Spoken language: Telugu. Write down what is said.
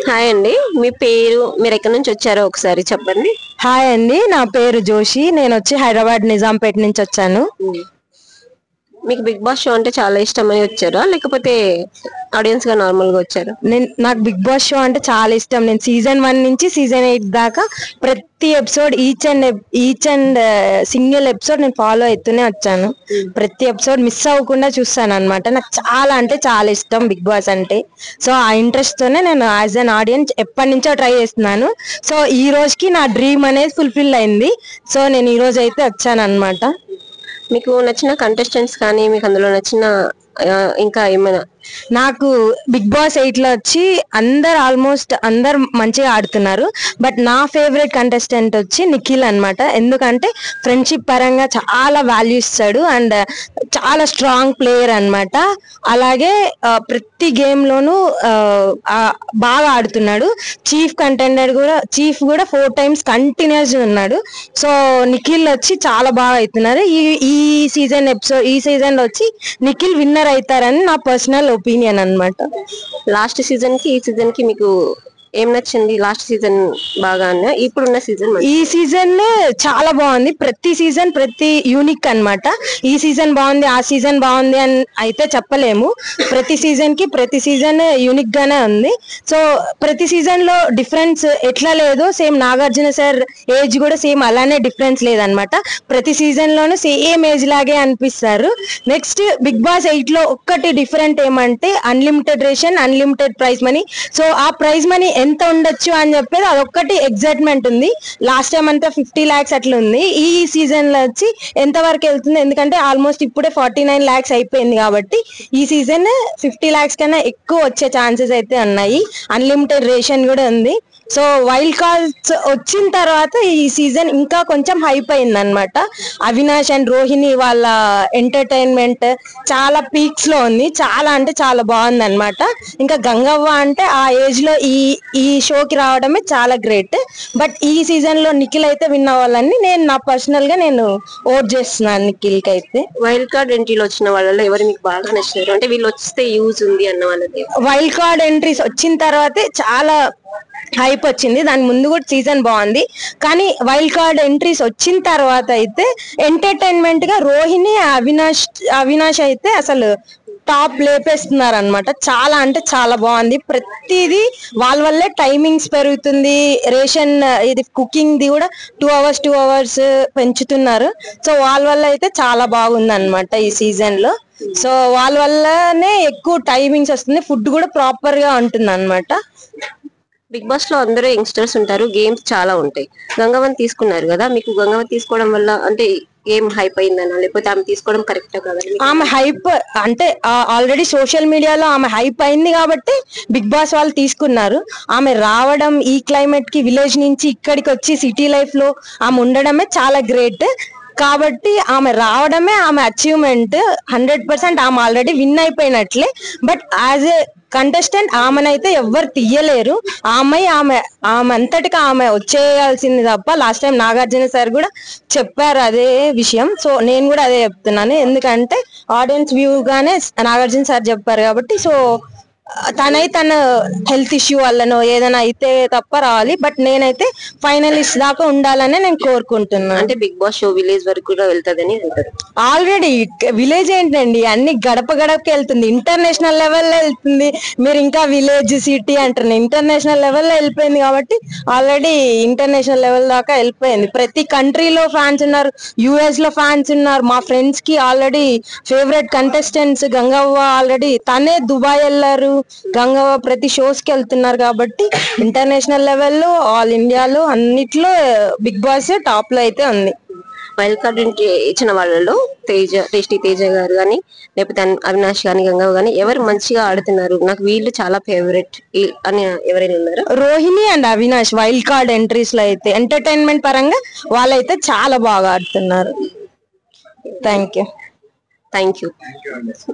హాయ్ అండి, మీ పేరు, మీరు ఎక్కడి నుంచి వచ్చారో ఒకసారి చెప్పండి. హాయ్ అండి, నా పేరు జోషి. నేను వచ్చి హైదరాబాద్ నిజాంపేట నుంచి వచ్చాను. మీకు బిగ్ బాస్ షో అంటే చాలా ఇష్టమని వచ్చారా, లేకపోతే ఆడియన్స్ గా నార్మల్ గా వచ్చారా? నాకు బిగ్ బాస్ షో అంటే చాలా ఇష్టం. నేను సీజన్ 1 నుంచి సీజన్ 8 దాకా ప్రతి episode each and single episode నేను ఫాలో అవుతూనే వచ్చాను. ప్రతి ఎపిసోడ్ మిస్ అవ్వకుండా చూస్తాను అనమాట. నాకు చాలా అంటే చాలా ఇష్టం బిగ్ బాస్ అంటే. సో ఆ ఇంట్రెస్ట్ తోనే నేను యాజ్ అన్ ఆడియన్స్ ఎప్పటి నుంచో ట్రై చేస్తున్నాను. సో ఈ రోజుకి నా డ్రీమ్ అనేది ఫుల్ఫిల్ అయింది. సో నేను ఈ రోజు అయితే వచ్చాను అనమాట. మీకు నచ్చిన కంటెస్టెంట్స్ కానీ, మీకు అందులో నచ్చిన ఇంకా ఏమైనా? నాకు బిగ్ బాస్ 8 లో వచ్చి ఆల్మోస్ట్ అందరు మంచిగా ఆడుతున్నారు. బట్ నా ఫేవరెట్ కంటెస్టెంట్ వచ్చి నిఖిల్ అన్నమాట. ఎందుకంటే ఫ్రెండ్షిప్ పరంగా చాలా వాల్యూ ఇస్తాడు అండ్ చాలా స్ట్రాంగ్ ప్లేయర్ అన్నమాట. అలాగే ప్రతి గేమ్ లోనూ బాగా ఆడుతున్నాడు. చీఫ్ కూడా 4 times కంటిన్యూస్ ఉన్నాడు. సో నిఖిల్ వచ్చి చాలా బాగా అవుతున్నారు. ఈ సీజన్ లో వచ్చి నిఖిల్ విన్నర్ అవుతారని నా పర్సనల్ ఒపీనియన్ అన్నమాట. లాస్ట్ సీజన్ కి ఈ సీజన్ కి మీకు ఏం నచ్చింది? లాస్ట్ సీజన్ బాగా, ఇప్పుడున్న సీజన్? ఈ సీజన్ చాలా బాగుంది. ప్రతి సీజన్ ప్రతి యూనిక్ అన్నమాట. ఈ సీజన్ బాగుంది, ఆ సీజన్ బాగుంది అని అయితే చెప్పలేము. ప్రతి సీజన్ యూనిక్ గానే ఉంది. సో ప్రతి సీజన్ లో డిఫరెన్స్ ఎట్లా లేదో సేమ్ నాగార్జున సార్ ఏజ్ కూడా సేమ్ అలానే డిఫరెన్స్ లేదనమాట. ప్రతి సీజన్ లోనూ సేమ్ ఏజ్ లాగే అనిపిస్తారు. నెక్స్ట్ బిగ్ బాస్ 8 లో ఒక్కటి డిఫరెంట్ ఏమంటే unlimited ration, unlimited prize money. So ఆ ప్రైజ్ మనీ ఎంత ఉండొచ్చు అని చెప్పేది అదొక్కటి ఎగ్జైట్మెంట్ ఉంది. లాస్ట్ టైం అంతా 50 lakhs అట్లా ఉంది. ఈ సీజన్ లో వచ్చి ఎంత వరకు వెళ్తుంది, ఎందుకంటే ఆల్మోస్ట్ ఇప్పుడే 49 lakhs అయిపోయింది కాబట్టి ఈ సీజన్ 50 lakhs కన్నా ఎక్కువ వచ్చే ఛాన్సెస్ అయితే ఉన్నాయి. అన్లిమిటెడ్ రేషన్ కూడా ఉంది. సో వైల్డ్ కార్డ్స్ వచ్చిన తర్వాత ఈ సీజన్ ఇంకా కొంచెం హైప్ అయింది అనమాట. అవినాష్ అండ్ రోహిణి వాళ్ళ ఎంటర్టైన్మెంట్ చాలా పీక్స్ లో ఉంది. చాలా అంటే చాలా బాగుంది అనమాట. ఇంకా గంగవ్వ అంటే ఆ ఏజ్ లో ఈ షోకి రావడమే చాలా గ్రేట్. బట్ ఈ సీజన్ లో నిఖిల్ అయితే విన్ అవ్వాలని నేను పర్సనల్ గా ఓట్ చేస్తున్నాను నిఖిల్ కి అయితే. వైల్డ్ కార్డ్ ఎంట్రీలో వచ్చిన వాళ్ళలో ఎవరు మీకు బాగా నచ్చారు? అంటే వీళ్ళు వస్తే యూజ్ ఉంది అన్న వాళ్ళది. వైల్డ్ కార్డ్ ఎంట్రీస్ వచ్చిన తర్వాతే చాలా హైప్ వచ్చింది. దాని ముందు కూడా సీజన్ బాగుంది. కానీ వైల్డ్ కార్డ్ ఎంట్రీస్ వచ్చిన తర్వాత అయితే ఎంటర్టైన్మెంట్ గా రోహిణి, అవినాష్ అయితే అసలు టాప్ లేపేస్తున్నారు అనమాట. చాలా అంటే చాలా బాగుంది. ప్రతిదీ వాళ్ళ వల్లే టైమింగ్స్ పెరుగుతుంది. రేషన్ ఇది కుకింగ్ ది కూడా 2 hours పెంచుతున్నారు. సో వాళ్ళ వల్ల అయితే చాలా బాగుంది అనమాట ఈ సీజన్ లో. సో వాళ్ళ వల్లనే ఎక్కువ టైమింగ్స్ వస్తుంది. ఫుడ్ కూడా ప్రాపర్ గా ఉంటుంది అనమాట. బిగ్ బాస్ లో అందరూ యంగ్స్టర్స్ ఉంటారు, గేమ్స్ చాలా ఉంటాయి. గంగవ్వని తీసుకున్నారు కదా, మీకు గంగవ్వ తీసుకోవడం వల్ల అంటే గేమ్ హైప్ అయిందనా, లేకపోతే ఆమె తీసుకోవడం కరెక్టా కదా? ఆమె హైప్ అంటే ఆల్రెడీ సోషల్ మీడియాలో ఆమె హైప్ అయింది కాబట్టి బిగ్ బాస్ వాళ్ళు తీసుకున్నారు. ఆమె రావడం ఈ క్లైమేట్ కి విలేజ్ నుంచి ఇక్కడికి వచ్చి సిటీ లైఫ్ లో ఆమె ఉండడమే చాలా గ్రేట్. కాబట్టి ఆమె రావడమే ఆమె అచీవ్మెంట్. 100% ఆమె ఆల్రెడీ విన్ అయిపోయినట్లే. బట్ యాజ్ ఏ కంటెస్టెంట్ ఆమెనైతే ఎవ్వరు తీయలేరు. ఆమె అంతటిగా ఆమె వచ్చేయాల్సింది తప్ప. లాస్ట్ టైం నాగార్జున సార్ కూడా చెప్పారు అదే విషయం. సో నేను కూడా అదే చెప్తున్నాను. ఎందుకంటే ఆడియన్స్ వ్యూ గానే నాగార్జున సార్ చెప్పారు కాబట్టి. సో తన హెల్త్ ఇష్యూ వల్లనో ఏదైనా అయితే తప్ప రావాలి. బట్ నేనైతే ఫైనలిస్ట్ దాకా ఉండాలని నేను కోరుకుంటున్నాను. అంటే బిగ్ బాస్ షో విలేజ్ వరకు కూడా వెళ్తుందని అంటారు. ఆల్రెడీ విలేజ్ ఏంటండి, అన్ని గడప గడపకి వెళ్తుంది. ఇంటర్నేషనల్ లెవెల్లో వెళ్తుంది. మీరు ఇంకా విలేజ్ సిటీ అంటున్నారు. ఇంటర్నేషనల్ లెవెల్లో వెళ్ళిపోయింది కాబట్టి ఆల్రెడీ ఇంటర్నేషనల్ లెవెల్ దాకా వెళ్ళిపోయింది. ప్రతి కంట్రీలో ఫ్యాన్స్ ఉన్నారు, US లో ఫ్యాన్స్ ఉన్నారు. మా ఫ్రెండ్స్ కి already favourite contestants Gangavva already తనే దుబాయ్ వెళ్ళారు. గంగవ్వ ప్రతి షోస్ కి వెళ్తున్నారు కాబట్టి ఇంటర్నేషనల్ లెవెల్లో ఆల్ ఇండియాలో అన్నిట్లో బిగ్ బాస్ టాప్ లో అయితే ఉంది. వైల్డ్ కార్డ్ ఇచ్చిన వాళ్ళలో టేస్టీ తేజ గారు కానీ, లేకపోతే అవినాష్ గాని, గంగవ్వ గాని ఎవరు మంచిగా ఆడుతున్నారు, నాకు వీళ్ళు చాలా ఫేవరెట్ అని ఎవరైనా ఉన్నారు? Rohini and Avinash wild card entries లో అయితే ఎంటర్టైన్మెంట్ పరంగా వాళ్ళైతే చాలా బాగా ఆడుతున్నారు. Thank you.